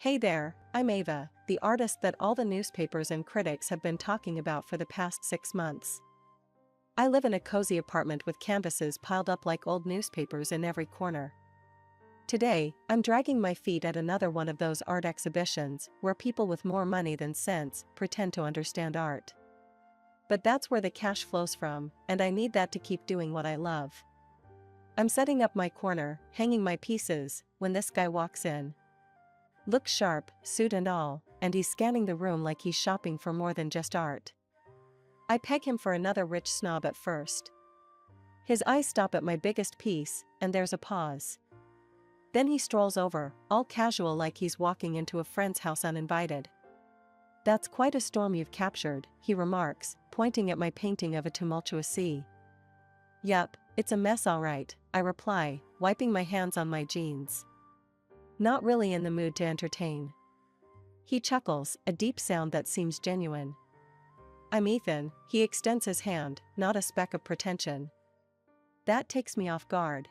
Hey there, I'm Ava, the artist that all the newspapers and critics have been talking about for the past 6 months. I live in a cozy apartment with canvases piled up like old newspapers in every corner. Today, I'm dragging my feet at another one of those art exhibitions where people with more money than sense pretend to understand art. But that's where the cash flows from, and I need that to keep doing what I love. I'm setting up my corner, hanging my pieces, when this guy walks in. Looks sharp, suit and all, and he's scanning the room like he's shopping for more than just art. I peg him for another rich snob at first. His eyes stop at my biggest piece, and there's a pause. Then he strolls over, all casual like he's walking into a friend's house uninvited. "That's quite a storm you've captured," he remarks, pointing at my painting of a tumultuous sea. "Yup, it's a mess all right," I reply, wiping my hands on my jeans. Not really in the mood to entertain. He chuckles, a deep sound that seems genuine. "I'm Ethan," he extends his hand, not a speck of pretension. That takes me off guard.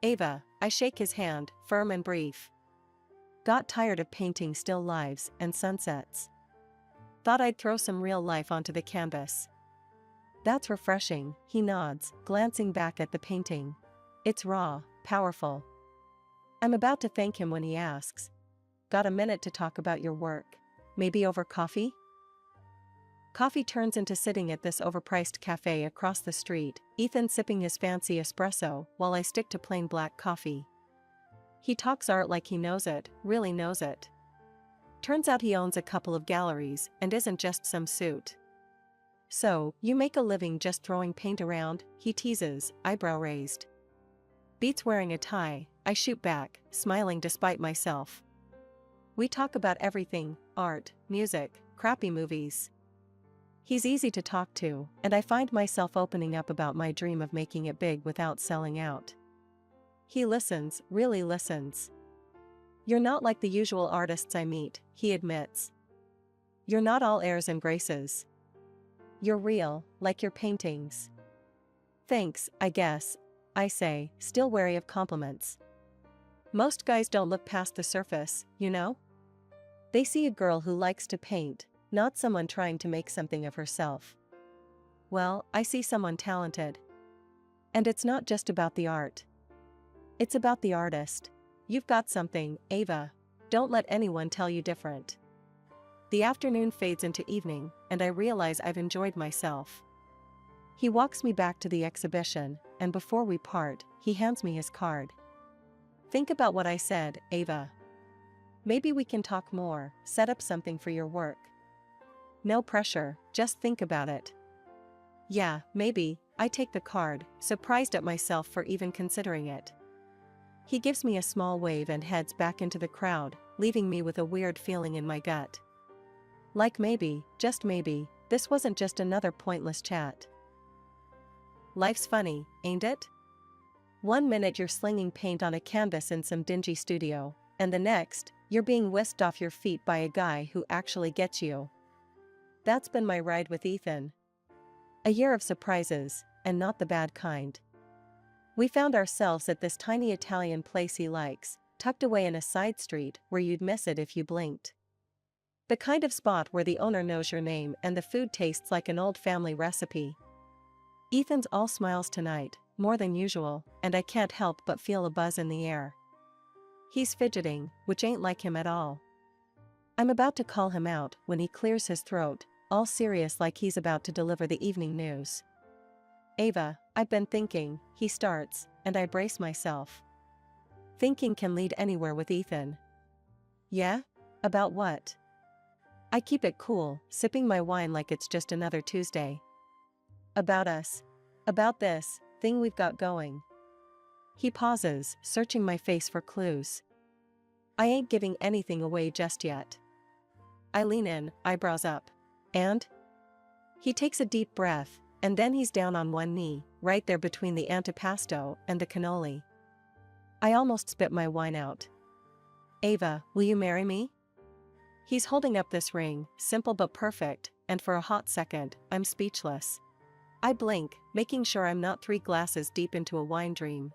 "Ava," I shake his hand, firm and brief. "Got tired of painting still lives and sunsets. Thought I'd throw some real life onto the canvas." "That's refreshing," he nods, glancing back at the painting. "It's raw, powerful." I'm about to thank him when he asks, "Got a minute to talk about your work? Maybe over coffee?" Coffee turns into sitting at this overpriced cafe across the street, Ethan sipping his fancy espresso while I stick to plain black coffee. He talks art like he knows it, really knows it. Turns out he owns a couple of galleries and isn't just some suit. "So, you make a living just throwing paint around?" he teases, eyebrow raised. "Beats wearing a tie," I shoot back, smiling despite myself. "We talk about everything, art, music, crappy movies." He's easy to talk to, and I find myself opening up about my dream of making it big without selling out. He listens, really listens. "You're not like the usual artists I meet," he admits. "You're not all airs and graces. You're real, like your paintings." "Thanks, I guess," I say, still wary of compliments. Most guys don't look past the surface, you know? They see a girl who likes to paint, not someone trying to make something of herself. Well, I see someone talented. And it's not just about the art. It's about the artist. You've got something, Ava. Don't let anyone tell you different. The afternoon fades into evening, and I realize I've enjoyed myself. He walks me back to the exhibition, and before we part, he hands me his card. "Think about what I said, Ava. Maybe we can talk more, set up something for your work. No pressure, just think about it." "Yeah, maybe," I take the card, surprised at myself for even considering it. He gives me a small wave and heads back into the crowd, leaving me with a weird feeling in my gut. Like maybe, just maybe, this wasn't just another pointless chat. Life's funny, ain't it? One minute you're slinging paint on a canvas in some dingy studio, and the next, you're being whisked off your feet by a guy who actually gets you. That's been my ride with Ethan. A year of surprises, and not the bad kind. We found ourselves at this tiny Italian place he likes, tucked away in a side street where you'd miss it if you blinked. The kind of spot where the owner knows your name and the food tastes like an old family recipe. Ethan's all smiles tonight, more than usual, and I can't help but feel a buzz in the air. He's fidgeting, which ain't like him at all. I'm about to call him out when he clears his throat, all serious like he's about to deliver the evening news. "Ava, I've been thinking," he starts, and I brace myself. Thinking can lead anywhere with Ethan. "Yeah? About what?" I keep it cool, sipping my wine like it's just another Tuesday. "About us. About this thing we've got going." He pauses, searching my face for clues. I ain't giving anything away just yet. I lean in, eyebrows up. "And?" He takes a deep breath, and then he's down on one knee, right there between the antipasto and the cannoli. I almost spit my wine out. "Ava, will you marry me?" He's holding up this ring, simple but perfect, and for a hot second, I'm speechless. I blink, making sure I'm not 3 glasses deep into a wine dream.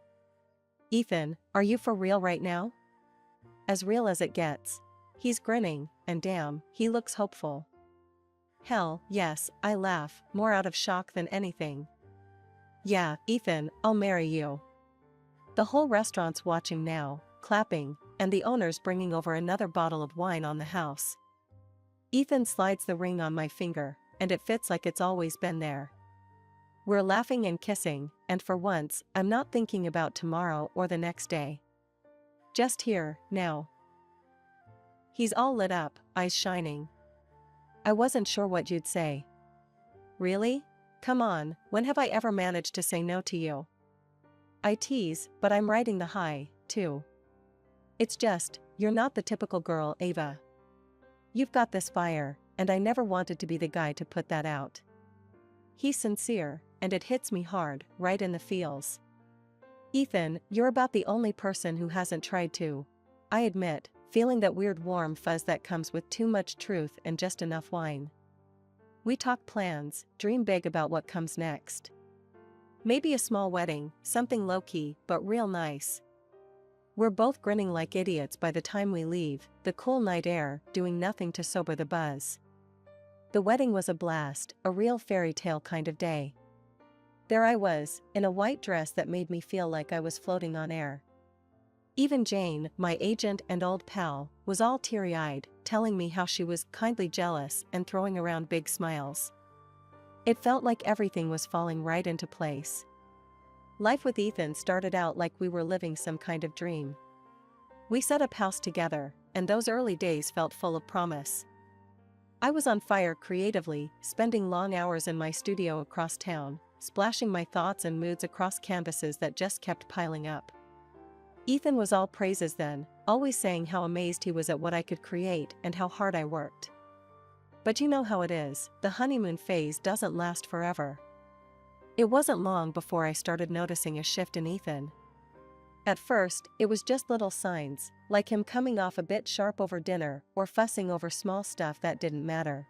"Ethan, are you for real right now?" "As real as it gets." He's grinning, and damn, he looks hopeful. Hell, yes, I laugh, more out of shock than anything. Yeah, Ethan, I'll marry you. The whole restaurant's watching now, clapping, and the owner's bringing over another bottle of wine on the house. Ethan slides the ring on my finger, and it fits like it's always been there. We're laughing and kissing, and for once, I'm not thinking about tomorrow or the next day. Just here, now. He's all lit up, eyes shining. I wasn't sure what you'd say. Really? Come on, when have I ever managed to say no to you? I tease, but I'm riding the high, too. It's just, you're not the typical girl, Ava. You've got this fire, and I never wanted to be the guy to put that out. He's sincere, and it hits me hard, right in the feels. Ethan, you're about the only person who hasn't tried to. I admit, feeling that weird warm fuzz that comes with too much truth and just enough wine. We talk plans, dream big about what comes next. Maybe a small wedding, something low-key, but real nice. We're both grinning like idiots by the time we leave, the cool night air doing nothing to sober the buzz. The wedding was a blast, a real fairy tale kind of day. There I was, in a white dress that made me feel like I was floating on air. Even Jane, my agent and old pal, was all teary-eyed, telling me how she was kindly jealous and throwing around big smiles. It felt like everything was falling right into place. Life with Ethan started out like we were living some kind of dream. We set up house together, and those early days felt full of promise. I was on fire creatively, spending long hours in my studio across town, splashing my thoughts and moods across canvases that just kept piling up. Ethan was all praises then, always saying how amazed he was at what I could create and how hard I worked. But you know how it is, the honeymoon phase doesn't last forever. It wasn't long before I started noticing a shift in Ethan. At first, it was just little signs, like him coming off a bit sharp over dinner or fussing over small stuff that didn't matter.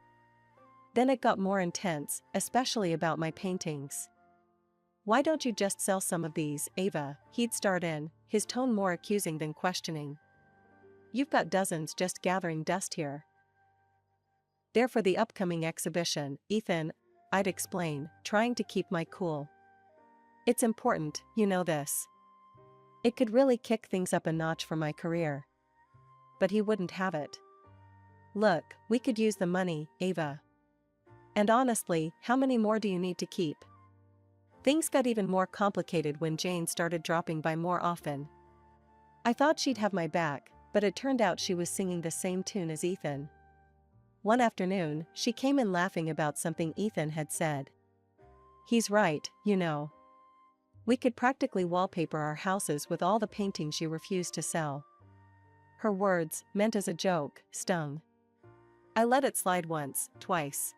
Then it got more intense, especially about my paintings. Why don't you just sell some of these, Ava? He'd start in, his tone more accusing than questioning. You've got dozens just gathering dust here. They're for the upcoming exhibition, Ethan, I'd explain, trying to keep my cool. It's important, you know this. It could really kick things up a notch for my career. But he wouldn't have it. Look, we could use the money, Ava. And honestly, how many more do you need to keep? Things got even more complicated when Jane started dropping by more often. I thought she'd have my back, but it turned out she was singing the same tune as Ethan. One afternoon, she came in laughing about something Ethan had said. He's right, you know. We could practically wallpaper our houses with all the paintings you refused to sell. Her words, meant as a joke, stung. I let it slide once, twice.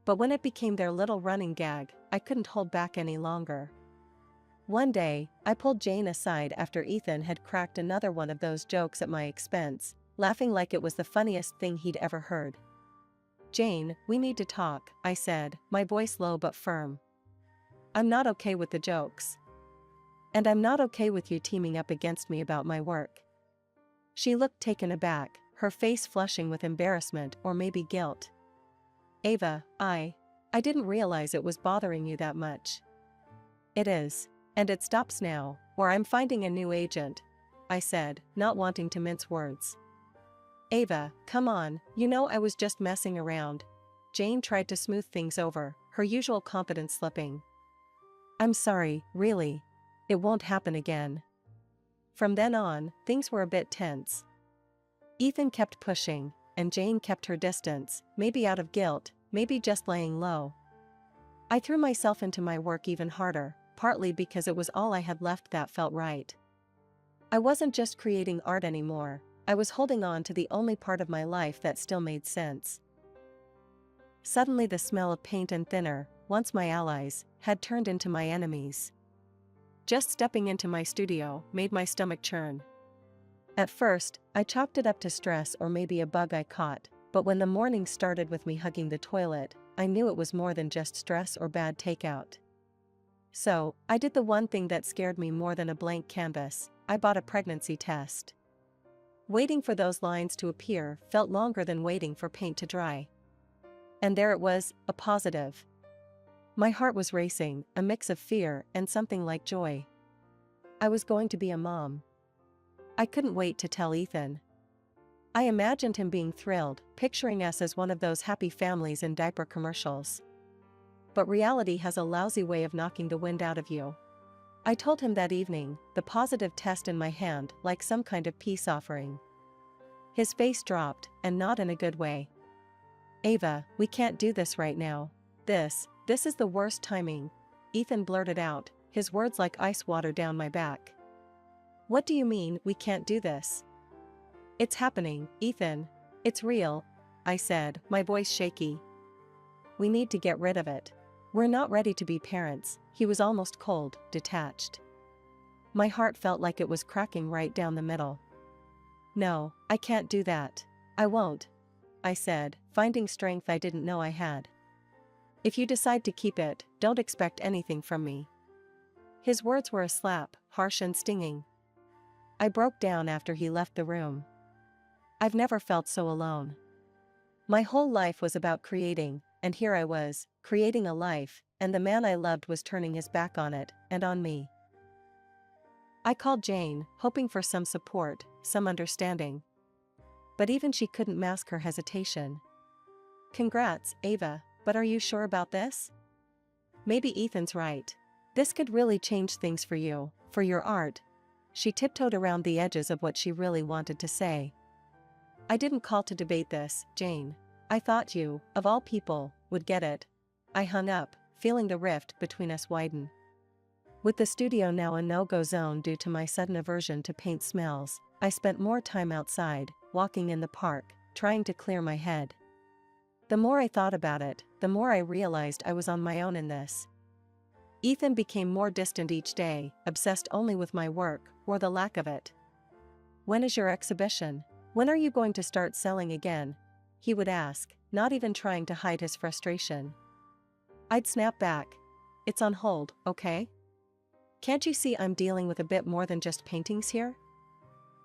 But when it became their little running gag, I couldn't hold back any longer. One day, I pulled Jane aside after Ethan had cracked another one of those jokes at my expense, laughing like it was the funniest thing he'd ever heard. Jane, we need to talk, I said, my voice low but firm. I'm not okay with the jokes. And I'm not okay with you teaming up against me about my work. She looked taken aback, her face flushing with embarrassment or maybe guilt. Ava, I didn't realize it was bothering you that much. It is. And it stops now, or I'm finding a new agent, I said, not wanting to mince words. Ava, come on, you know I was just messing around. Jane tried to smooth things over, her usual confidence slipping. I'm sorry, really. It won't happen again. From then on, things were a bit tense. Ethan kept pushing, and Jane kept her distance, maybe out of guilt, maybe just laying low. I threw myself into my work even harder, partly because it was all I had left that felt right. I wasn't just creating art anymore, I was holding on to the only part of my life that still made sense. Suddenly the smell of paint and thinner, once my allies, had turned into my enemies. Just stepping into my studio made my stomach churn. At first, I chalked it up to stress or maybe a bug I caught, but when the morning started with me hugging the toilet, I knew it was more than just stress or bad takeout. So, I did the one thing that scared me more than a blank canvas, I bought a pregnancy test. Waiting for those lines to appear felt longer than waiting for paint to dry. And there it was, a positive. My heart was racing, a mix of fear and something like joy. I was going to be a mom. I couldn't wait to tell Ethan. I imagined him being thrilled, picturing us as one of those happy families in diaper commercials. But reality has a lousy way of knocking the wind out of you. I told him that evening, the positive test in my hand like some kind of peace offering. His face dropped, and not in a good way. "Ava, we can't do this right now. This is the worst timing," Ethan blurted out, his words like ice water down my back. "What do you mean, we can't do this?" "It's happening, Ethan. It's real," I said, my voice shaky. "We need to get rid of it. We're not ready to be parents." He was almost cold, detached. My heart felt like it was cracking right down the middle. "No, I can't do that. I won't," I said, finding strength I didn't know I had. "If you decide to keep it, don't expect anything from me." His words were a slap, harsh and stinging. I broke down after he left the room. I've never felt so alone. My whole life was about creating, and here I was, creating a life, and the man I loved was turning his back on it, and on me. I called Jane, hoping for some support, some understanding. But even she couldn't mask her hesitation. "Congrats, Ava, but are you sure about this? Maybe Ethan's right. This could really change things for you, for your art." She tiptoed around the edges of what she really wanted to say. "I didn't call to debate this, Jane. I thought you, of all people, would get it." I hung up, feeling the rift between us widen. With the studio now a no-go zone due to my sudden aversion to paint smells, I spent more time outside, walking in the park, trying to clear my head. The more I thought about it, the more I realized I was on my own in this. Ethan became more distant each day, obsessed only with my work, or the lack of it. "When is your exhibition? When are you going to start selling again?" he would ask, not even trying to hide his frustration. I'd snap back. "It's on hold, okay? Can't you see I'm dealing with a bit more than just paintings here?"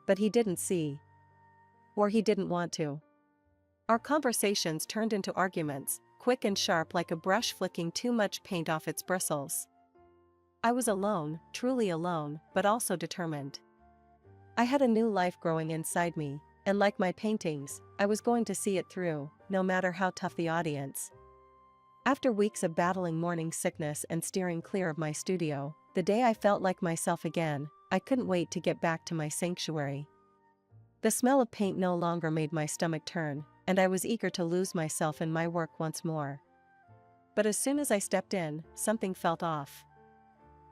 But he didn't see. Or he didn't want to. Our conversations turned into arguments, quick and sharp like a brush flicking too much paint off its bristles. I was alone, truly alone, but also determined. I had a new life growing inside me, and like my paintings, I was going to see it through, no matter how tough the audience. After weeks of battling morning sickness and steering clear of my studio, the day I felt like myself again, I couldn't wait to get back to my sanctuary. The smell of paint no longer made my stomach turn, and I was eager to lose myself in my work once more. But as soon as I stepped in, something felt off.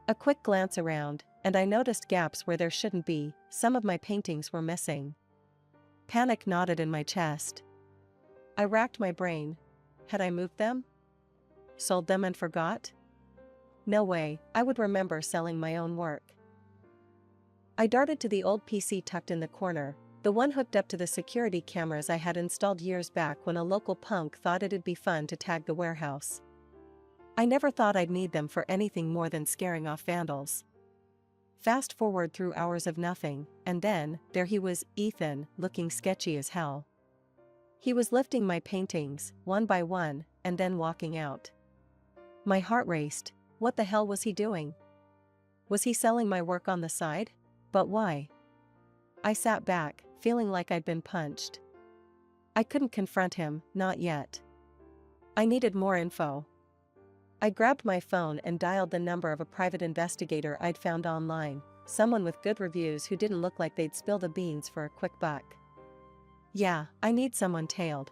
A quick glance around, and I noticed gaps where there shouldn't be. Some of my paintings were missing. Panic knotted in my chest. I racked my brain. Had I moved them? Sold them and forgot? No way, I would remember selling my own work. I darted to the old PC tucked in the corner, the one hooked up to the security cameras I had installed years back when a local punk thought it'd be fun to tag the warehouse. I never thought I'd need them for anything more than scaring off vandals. Fast forward through hours of nothing, and then, there he was, Ethan, looking sketchy as hell. He was lifting my paintings, one by one, and then walking out. My heart raced. What the hell was he doing? Was he selling my work on the side? But why? I sat back, feeling like I'd been punched. I couldn't confront him, not yet. I needed more info. I grabbed my phone and dialed the number of a private investigator I'd found online, someone with good reviews who didn't look like they'd spill the beans for a quick buck. "Yeah, I need someone tailed.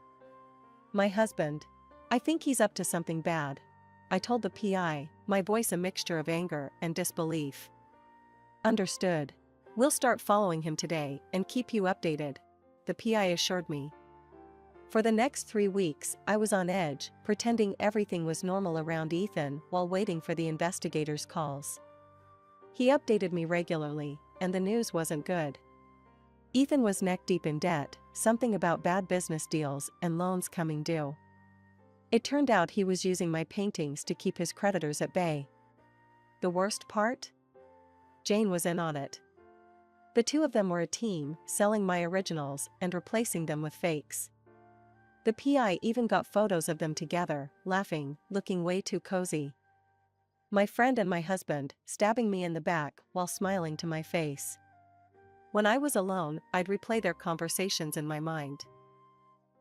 My husband. I think he's up to something bad," I told the PI, my voice a mixture of anger and disbelief. "Understood. We'll start following him today and keep you updated," the PI assured me. For the next 3 weeks, I was on edge, pretending everything was normal around Ethan while waiting for the investigators' calls. He updated me regularly, and the news wasn't good. Ethan was neck-deep in debt, something about bad business deals and loans coming due. It turned out he was using my paintings to keep his creditors at bay. The worst part? Jane was in on it. The two of them were a team, selling my originals and replacing them with fakes. The PI even got photos of them together, laughing, looking way too cozy. My friend and my husband, stabbing me in the back while smiling to my face. When I was alone, I'd replay their conversations in my mind.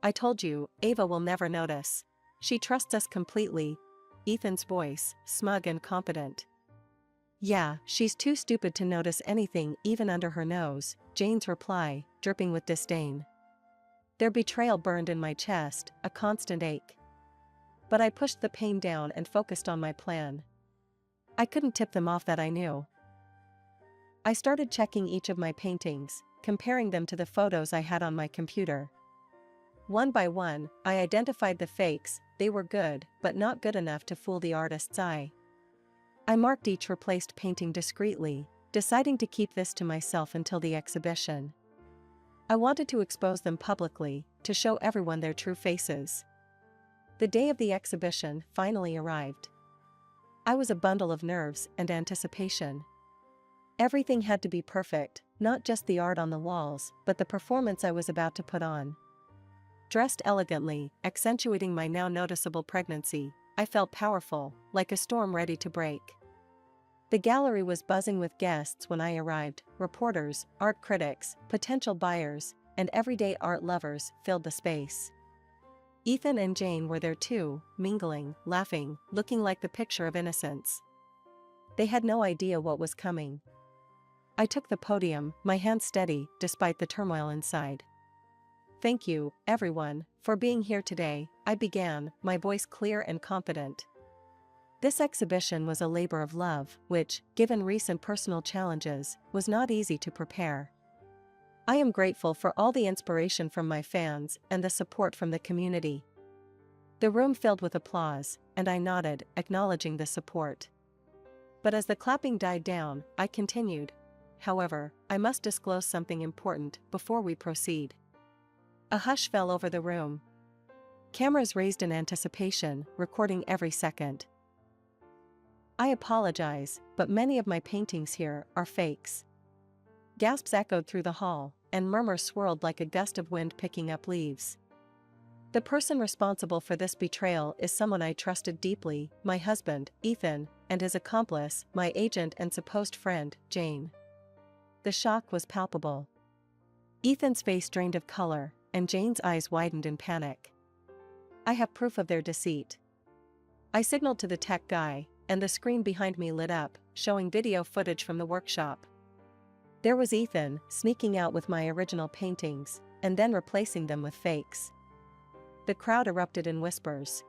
I told you, Ava will never notice. She trusts us completely. Ethan's voice, smug and confident. Yeah, she's too stupid to notice anything even under her nose, Jane's reply, dripping with disdain. Their betrayal burned in my chest, a constant ache. But I pushed the pain down and focused on my plan. I couldn't tip them off that I knew. I started checking each of my paintings, comparing them to the photos I had on my computer. One by one, I identified the fakes. They were good, but not good enough to fool the artist's eye. I marked each replaced painting discreetly, deciding to keep this to myself until the exhibition. I wanted to expose them publicly, to show everyone their true faces. The day of the exhibition finally arrived. I was a bundle of nerves and anticipation. Everything had to be perfect, not just the art on the walls, but the performance I was about to put on. Dressed elegantly, accentuating my now noticeable pregnancy, I felt powerful, like a storm ready to break. The gallery was buzzing with guests when I arrived. Reporters, art critics, potential buyers, and everyday art lovers filled the space. Ethan and Jane were there too, mingling, laughing, looking like the picture of innocence. They had no idea what was coming. I took the podium, my hands steady, despite the turmoil inside. Thank you, everyone, for being here today, I began, my voice clear and confident. This exhibition was a labor of love, which, given recent personal challenges, was not easy to prepare. I am grateful for all the inspiration from my fans and the support from the community. The room filled with applause, and I nodded, acknowledging the support. But as the clapping died down, I continued. However, I must disclose something important before we proceed. A hush fell over the room. Cameras raised in anticipation, recording every second. I apologize, but many of my paintings here are fakes. Gasps echoed through the hall, and murmurs swirled like a gust of wind picking up leaves. The person responsible for this betrayal is someone I trusted deeply, my husband, Ethan, and his accomplice, my agent and supposed friend, Jane. The shock was palpable. Ethan's face drained of color, and Jane's eyes widened in panic. I have proof of their deceit. I signaled to the tech guy, and the screen behind me lit up, showing video footage from the workshop. There was Ethan, sneaking out with my original paintings, and then replacing them with fakes. The crowd erupted in whispers.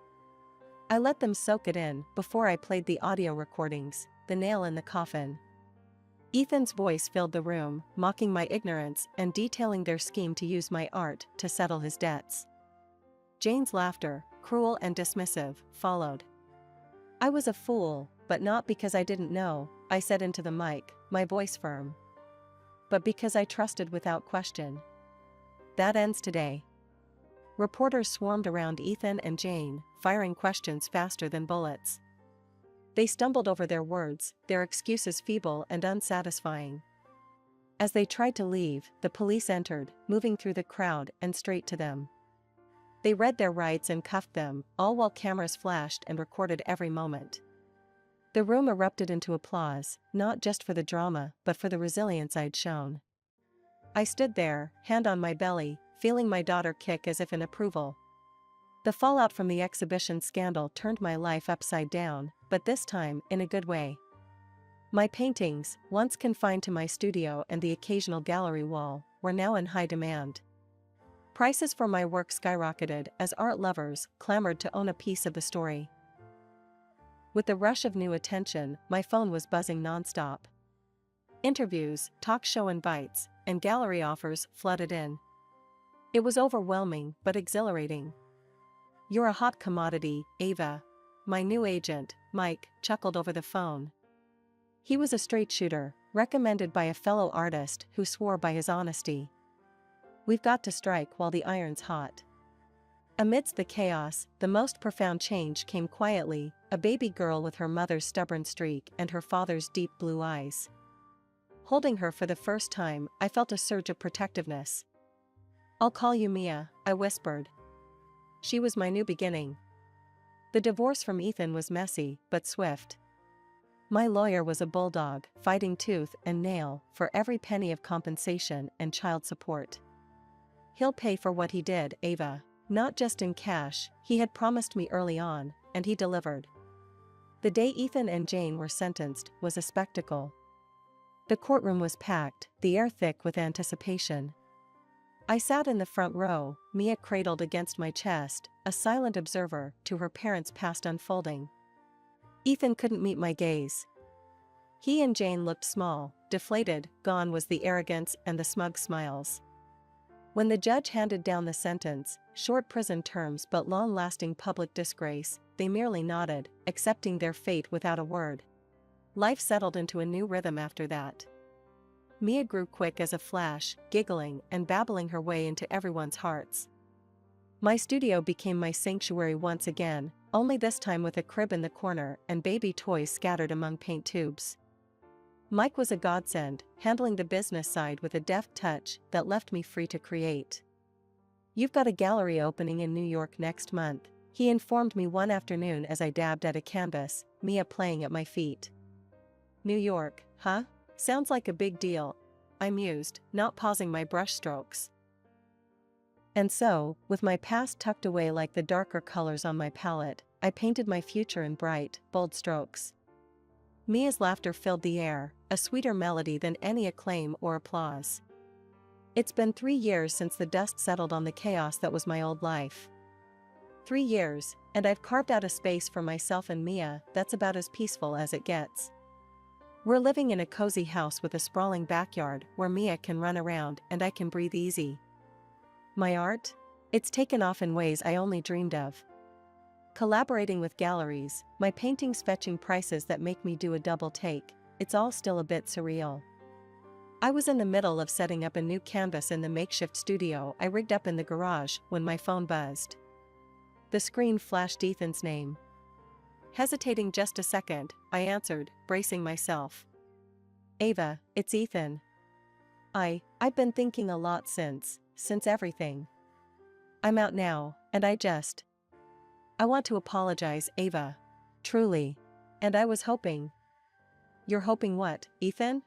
I let them soak it in before I played the audio recordings, the nail in the coffin. Ethan's voice filled the room, mocking my ignorance and detailing their scheme to use my art to settle his debts. Jane's laughter, cruel and dismissive, followed. I was a fool, but not because I didn't know, I said into the mic, my voice firm. But because I trusted without question. That ends today. Reporters swarmed around Ethan and Jane, firing questions faster than bullets. They stumbled over their words, their excuses feeble and unsatisfying. As they tried to leave, the police entered, moving through the crowd and straight to them. They read their rights and cuffed them, all while cameras flashed and recorded every moment. The room erupted into applause, not just for the drama, but for the resilience I'd shown. I stood there, hand on my belly, feeling my daughter kick as if in approval. The fallout from the exhibition scandal turned my life upside down, but this time in a good way. My paintings, once confined to my studio and the occasional gallery wall, were now in high demand. Prices for my work skyrocketed as art lovers clamored to own a piece of the story. With the rush of new attention, my phone was buzzing nonstop. Interviews, talk show invites, and gallery offers flooded in. It was overwhelming but exhilarating. "You're a hot commodity, Ava." My new agent, Mike, chuckled over the phone. He was a straight shooter, recommended by a fellow artist who swore by his honesty. "We've got to strike while the iron's hot." Amidst the chaos, the most profound change came quietly, a baby girl with her mother's stubborn streak and her father's deep blue eyes. Holding her for the first time, I felt a surge of protectiveness. "I'll call you Mia," I whispered. She was my new beginning. The divorce from Ethan was messy, but swift. My lawyer was a bulldog, fighting tooth and nail for every penny of compensation and child support. "He'll pay for what he did, Ava. Not just in cash, he had promised me early on, and he delivered." The day Ethan and Jane were sentenced was a spectacle. The courtroom was packed, the air thick with anticipation. I sat in the front row, Mia cradled against my chest, a silent observer to her parents' past unfolding. Ethan couldn't meet my gaze. He and Jane looked small, deflated, gone was the arrogance and the smug smiles. When the judge handed down the sentence, short prison terms but long-lasting public disgrace, they merely nodded, accepting their fate without a word. Life settled into a new rhythm after that. Mia grew quick as a flash, giggling and babbling her way into everyone's hearts. My studio became my sanctuary once again, only this time with a crib in the corner and baby toys scattered among paint tubes. Mike was a godsend, handling the business side with a deft touch that left me free to create. "You've got a gallery opening in New York next month," he informed me one afternoon as I dabbed at a canvas, Mia playing at my feet. "New York, huh? Sounds like a big deal," I mused, not pausing my brushstrokes. And so, with my past tucked away like the darker colors on my palette, I painted my future in bright, bold strokes. Mia's laughter filled the air, a sweeter melody than any acclaim or applause. It's been 3 years since the dust settled on the chaos that was my old life. 3 years, and I've carved out a space for myself and Mia that's about as peaceful as it gets. We're living in a cozy house with a sprawling backyard where Mia can run around and I can breathe easy. My art? It's taken off in ways I only dreamed of. Collaborating with galleries, my paintings fetching prices that make me do a double take, it's all still a bit surreal. I was in the middle of setting up a new canvas in the makeshift studio I rigged up in the garage when my phone buzzed. The screen flashed Ethan's name. Hesitating just a second, I answered, bracing myself. "Ava, it's Ethan. I've been thinking a lot since everything. I'm out now, and I want to apologize, Ava. Truly. And I was hoping." "You're hoping what, Ethan?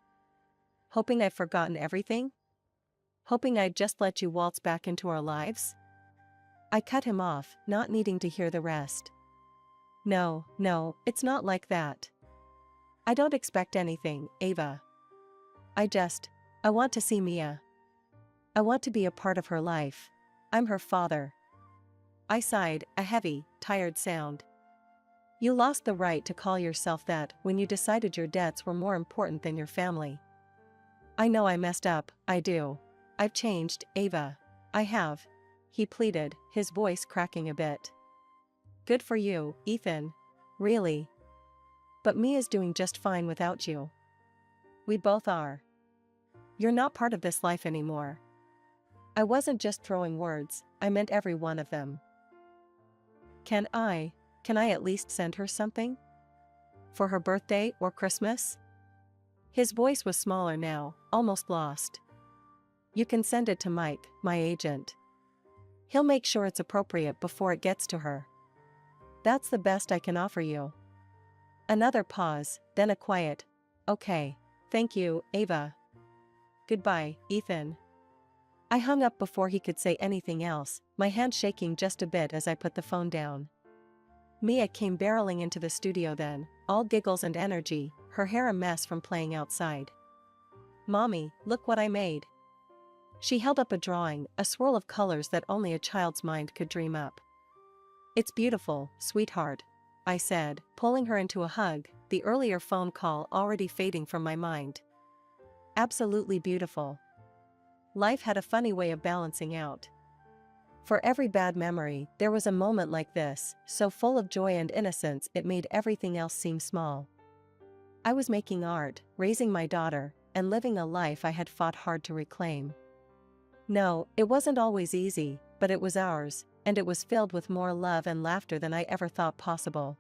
Hoping I've forgotten everything? Hoping I'd just let you waltz back into our lives?" I cut him off, not needing to hear the rest. No, it's not like that. I don't expect anything, Ava. I want to see Mia. I want to be a part of her life. I'm her father." I sighed, a heavy, tired sound. "You lost the right to call yourself that when you decided your debts were more important than your family." "I know I messed up, I do. I've changed, Ava. I have," he pleaded, his voice cracking a bit. "Good for you, Ethan. Really. But Mia's doing just fine without you. We both are. You're not part of this life anymore." I wasn't just throwing words, I meant every one of them. Can I at least send her something? For her birthday or Christmas?" His voice was smaller now, almost lost. "You can send it to Mike, my agent. He'll make sure it's appropriate before it gets to her. That's the best I can offer you." Another pause, then a quiet, "Okay. Thank you, Ava. Goodbye, Ethan." I hung up before he could say anything else, my hand shaking just a bit as I put the phone down. Mia came barreling into the studio then, all giggles and energy, her hair a mess from playing outside. "Mommy, look what I made." She held up a drawing, a swirl of colors that only a child's mind could dream up. "It's beautiful, sweetheart," I said, pulling her into a hug, the earlier phone call already fading from my mind. "Absolutely beautiful." Life had a funny way of balancing out. For every bad memory, there was a moment like this, so full of joy and innocence it made everything else seem small. I was making art, raising my daughter, and living a life I had fought hard to reclaim. No, it wasn't always easy, but it was ours, and it was filled with more love and laughter than I ever thought possible.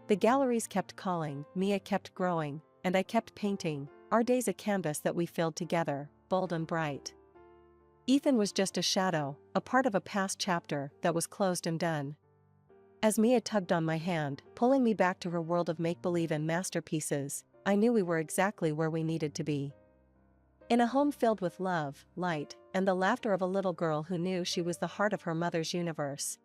The galleries kept calling, Mia kept growing, and I kept painting, Our days a canvas that we filled together, bold and bright. Ethan was just a shadow, a part of a past chapter that was closed and done. As Mia tugged on my hand, pulling me back to her world of make-believe and masterpieces, I knew we were exactly where we needed to be. In a home filled with love, light, and the laughter of a little girl who knew she was the heart of her mother's universe.